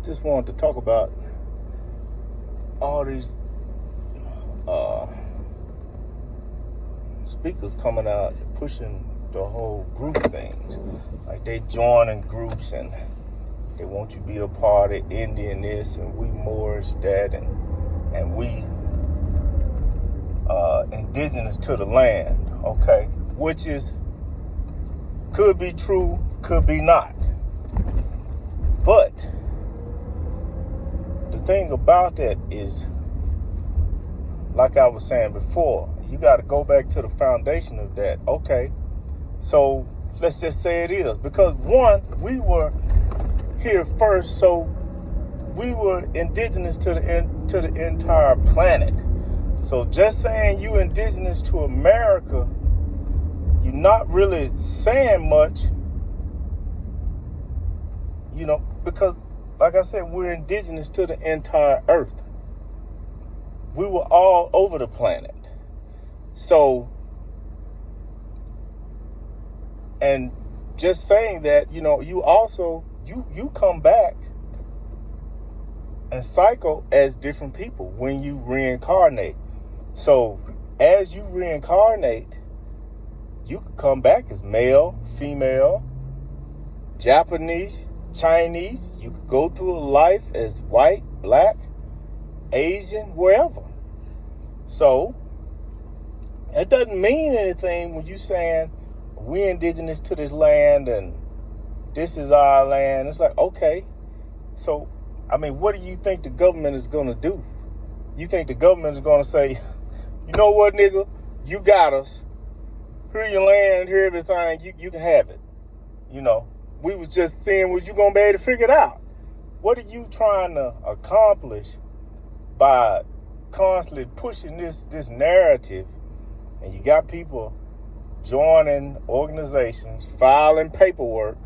just wanted to talk about all these speakers coming out pushing the whole group things. Like they joining groups and they want you to be a part of Indian this and we Moorish that and we indigenous to the land, okay? Which is could be true, could be not. But the thing about that is, like I was saying before, you got to go back to the foundation of that. Okay, so let's just say it is. Because one, we were here first, so we were indigenous to the entire planet. So just saying you indigenous to America, you're not really saying much, you know, because like I said, we're indigenous to the entire earth. We were all over the planet. So, and just saying that, you know, you also, you come back and cycle as different people when you reincarnate. So, as you reincarnate, you can come back as male, female, Japanese, Chinese. You could go through a life as white, black, Asian, wherever. So, it doesn't mean anything when you saying we're indigenous to this land and this is our land. It's like, okay, so, I mean, what do you think the government is going to do? You think the government is going to say, you know what, nigga, you got us. Here your land, here everything, you can have it. You know, we was just seeing was you going to be able to figure it out. What are you trying to accomplish by constantly pushing this narrative? And you got people joining organizations, filing paperwork,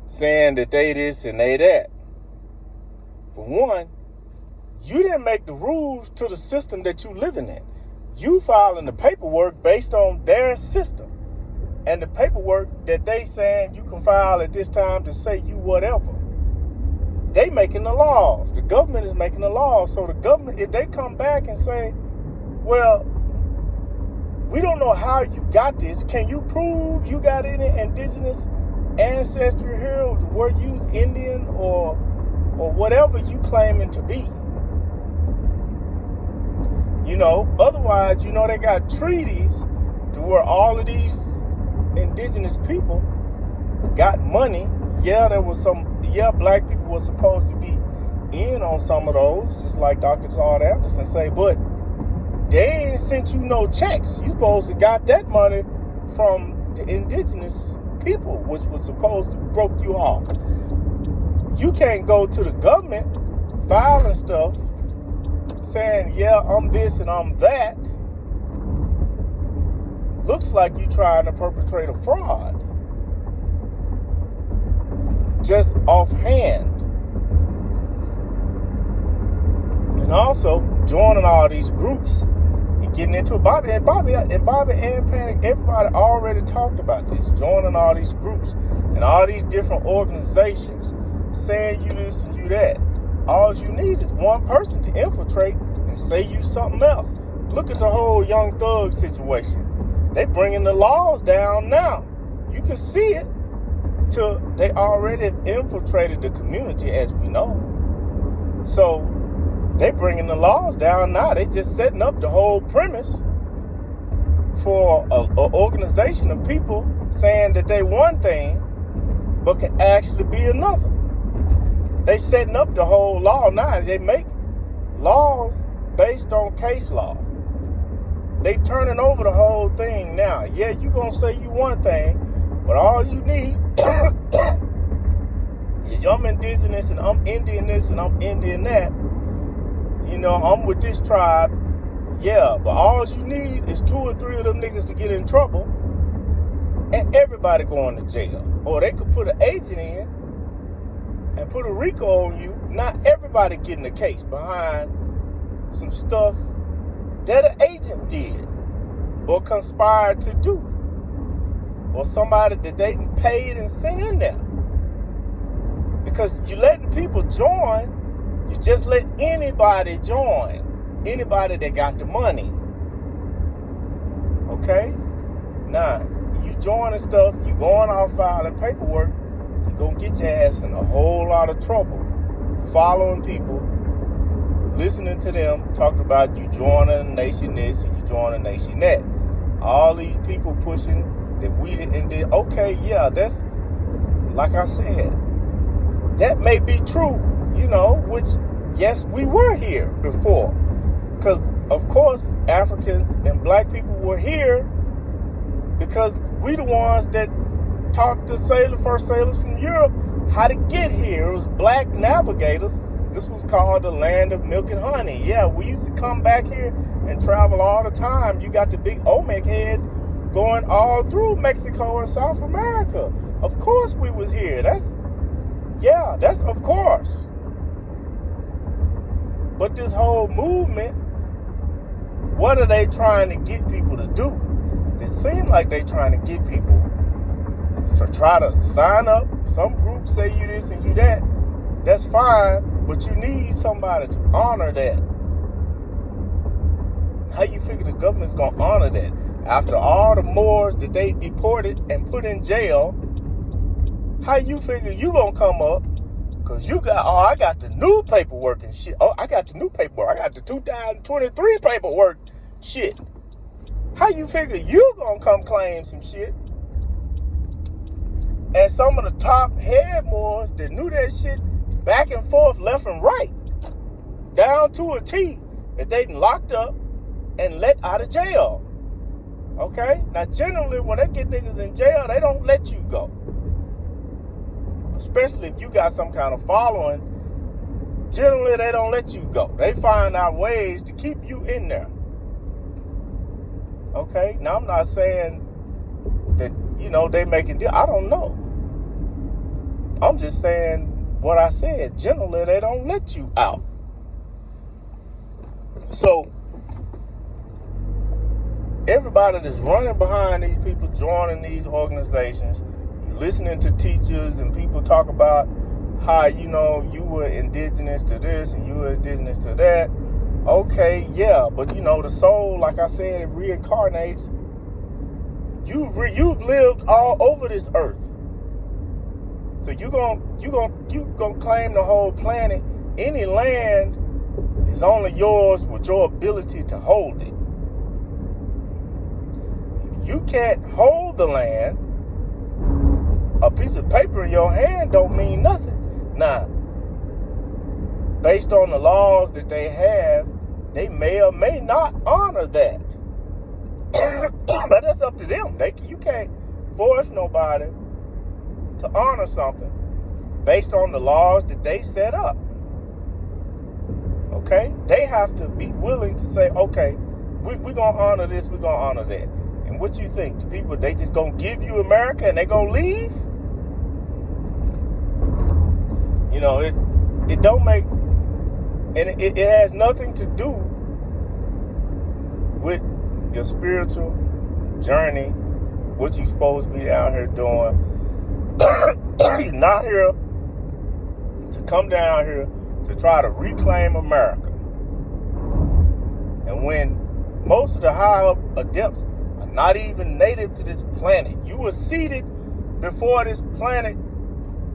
saying that they this and they that. For one, you didn't make the rules to the system that you living in. You filing the paperwork based on their system. And the paperwork that they saying you can file at this time to say you whatever. They making the laws. The government is making the laws. So the government, if they come back and say, well, we don't know how you got this. Can you prove you got any indigenous ancestry here, were you Indian or whatever you claiming to be? You know, otherwise, you know, they got treaties to where all of these indigenous people got money. Yeah, there was black people were supposed to be in on some of those, just like Dr. Claude Anderson say, but they ain't sent you no checks. You supposed to got that money from the indigenous people, which was supposed to broke you off. You can't go to the government filing stuff saying, yeah, I'm this and I'm that. Looks like you trying to perpetrate a fraud. Just offhand. And also joining all these groups and getting into it. Bobby and Panic, everybody already talked about this. Joining all these groups and all these different organizations, saying you this and you that. All you need is one person to infiltrate and say you something else. Look at the whole Young Thug situation. They bringing the laws down now. You can see it. They already infiltrated the community, as we know. So they bringing the laws down now. They just setting up the whole premise for an organization of people saying that they one thing, but can actually be another. They setting up the whole law now. They make laws based on case law. They turning over the whole thing now. Yeah, you gonna say you one thing, but all you need is I'm indigenous and I'm Indian this and I'm Indian that. You know, I'm with this tribe. Yeah, but all you need is 2 or 3 of them niggas to get in trouble and everybody going to jail. Or they could put an agent in and put a RICO on you. Not everybody getting a case behind some stuff that an agent did or conspired to do, or somebody that they paid and sent in there. Because Because you letting people join, you just let anybody join. Anybody that got the money. Okay? Now, you joining stuff, you going off filing paperwork, you're going to get your ass in a whole lot of trouble. Following people, listening to them, talking about you joining a nation this and you joining a nation that. All these people pushing that we didn't do. Okay, yeah, that's, like I said, that may be true, which, yes, we were here before. Because, of course, Africans and black people were here because we the ones that taught the first sailors from Europe how to get here. It was black navigators. This was called the land of milk and honey. Yeah, we used to come back here and travel all the time. You got the big Olmec heads going all through Mexico and South America. Of course we was here. That's of course. But this whole movement, what are they trying to get people to do? It seems like they trying to get people to try to sign up. Some groups say you this and you that. That's fine, but you need somebody to honor that. How you figure the government's going to honor that? After all the Moors that they deported and put in jail, how you figure you going to come up? Because I got the new paperwork and shit. Oh, I got the new paperwork. I got the 2023 paperwork shit. How you figure you going to come claim some shit? And some of the top head Moors that knew that shit back and forth, left and right, down to a T, that they locked up and let out of jail. Okay? Now, generally, when they get niggas in jail, they don't let you go. Especially if you got some kind of following. Generally, they don't let you go. They find out ways to keep you in there. Okay? Now, I'm not saying that, they making deal. I don't know. I'm just saying what I said. Generally, they don't let you out. So, everybody that's running behind these people, joining these organizations, listening to teachers and people talk about how, you were indigenous to this and you were indigenous to that. Okay, yeah, but the soul, like I said, it reincarnates. You've lived all over this earth. So you gonna claim the whole planet. Any land is only yours with your ability to hold it. If you can't hold the land, a piece of paper in your hand don't mean nothing. Now, based on the laws that they have, they may or may not honor that. But that's up to them. You can't force nobody to honor something based on the laws that they set up. Okay? They have to be willing to say, okay, we're going to honor this, we're going to honor that. And what you think? The people, they just going to give you America and they going to leave? It don't make, and it has nothing to do with your spiritual journey, what you're supposed to be out here doing. You're not here to come down here to try to reclaim America. And when most of the high adepts are not even native to this planet, you were seeded before this planet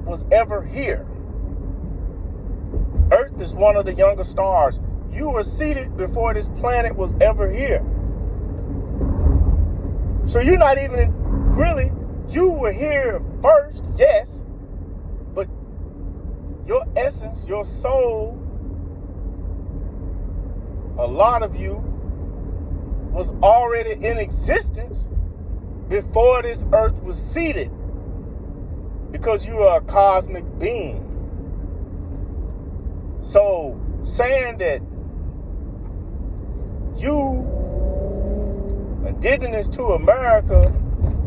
was ever here. Earth is one of the younger stars. You were seeded before this planet was ever here. So you're not even really, you were here first, yes, but your essence, your soul, a lot of you was already in existence before this earth was seeded, because you are a cosmic being. So saying that you indigenous to America,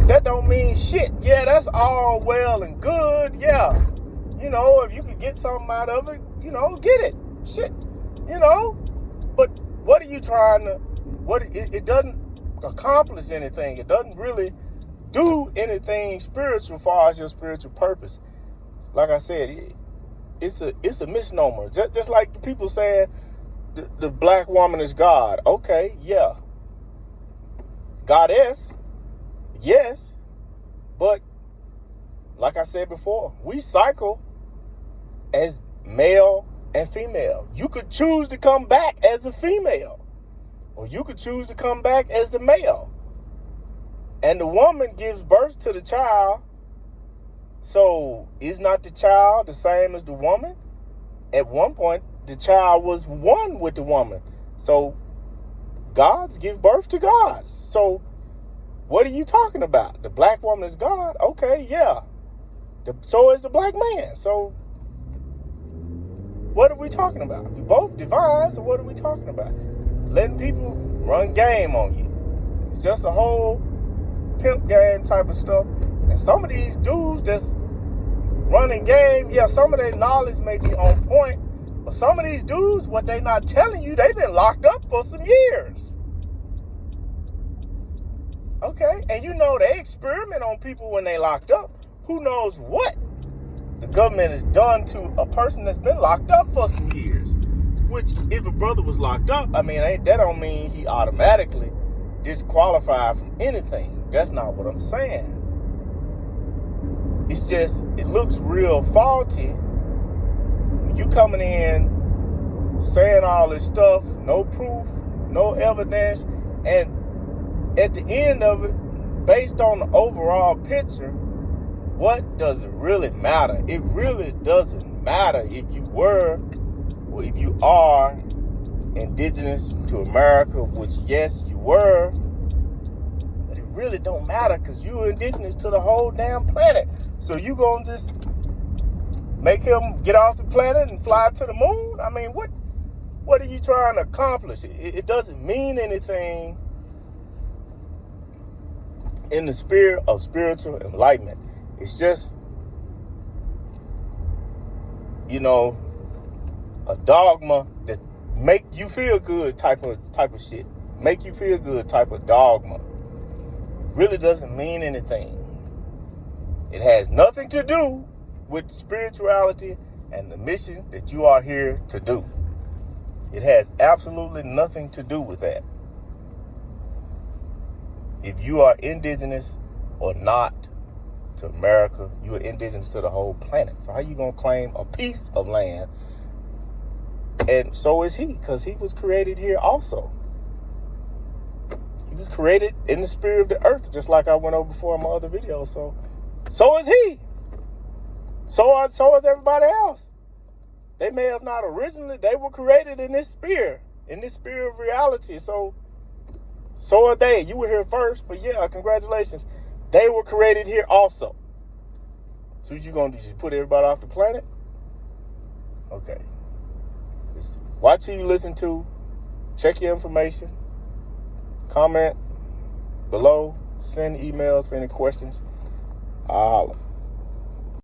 that don't mean shit. Yeah, that's all well and good. Yeah, if you could get something out of it, get it. Shit, But what are you trying to? It doesn't accomplish anything. It doesn't really do anything spiritual as far as your spiritual purpose. Like I said, it's a misnomer. Just like the people saying the black woman is God. Okay, yeah. Goddess, yes. But like I said before, we cycle as male and female. You could choose to come back as a female, or you could choose to come back as the male. And the woman gives birth to the child. So is not the child the same as the woman? At one point, the child was one with the woman. So gods give birth to gods. So what are you talking about? The black woman is God? Okay, yeah. So is the black man. So what are we talking about? We both divine, so what are we talking about? Letting people run game on you. It's just a whole pimp game type of stuff. And some of these dudes that's running game, yeah, some of their knowledge may be on point, but some of these dudes, what they not telling you, they've been locked up for some years. Okay, and you know they experiment on people when they locked up. Who knows what the government has done to a person that's been locked up for some years? Which, if a brother was locked up, I mean, that don't mean he automatically disqualified from anything. That's not what I'm saying. It's just, it looks real faulty. You coming in saying all this stuff, no proof, no evidence, and at the end of it, based on the overall picture, what does it really matter? It really doesn't matter if you were, or if you are indigenous to America, which yes, you were, but it really don't matter because you're indigenous to the whole damn planet. So you gonna just make him get off the planet and fly to the moon? I mean, what are you trying to accomplish? It doesn't mean anything in the spirit of spiritual enlightenment. It's just, a dogma that make you feel good type of shit. Make you feel good type of dogma. Really doesn't mean anything. It has nothing to do with spirituality and the mission that you are here to do. It has absolutely nothing to do with that. If you are indigenous or not to America, you are indigenous to the whole planet. So how you going to claim a piece of land? And so is he, because he was created here also. He was created in the spirit of the earth, just like I went over before in my other videos. So is he. So is everybody else. They may have not originally, they were created in this sphere of reality. So are they. You were here first, but yeah, congratulations. They were created here also. So what you gonna do? Just put everybody off the planet? Okay. Watch who you listen to. Check your information. Comment below. Send emails for any questions. I'll holler.